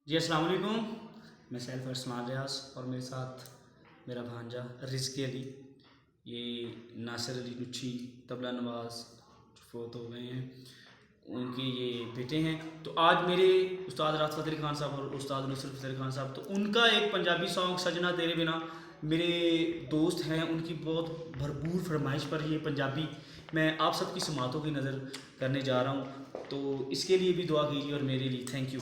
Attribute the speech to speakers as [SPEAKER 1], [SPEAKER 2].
[SPEAKER 1] जी अस्सलाम वालेकुम। मैं सैफ अरसमान रियाज और मेरे साथ मेरा भांजा रिज़्क़ अली, ये नासिर अली नुच्छी तबला नवाज़ जो फ़ौत हो गए हैं, उनके ये बेटे हैं। तो आज मेरे उस्ताद राहत फ़तेह अली खान साहब और उस्ताद नुसरत फ़तेह अली खान साहब, तो उनका एक पंजाबी सॉन्ग सजना तेरे बिना, मेरे दोस्त हैं, उनकी बहुत भरपूर फरमाइश पर ये पंजाबी मैं आप सबकी समातों की नज़र करने जा रहा हूँ। तो इसके लिए भी दुआ कीजिए और मेरे लिए। Thank you.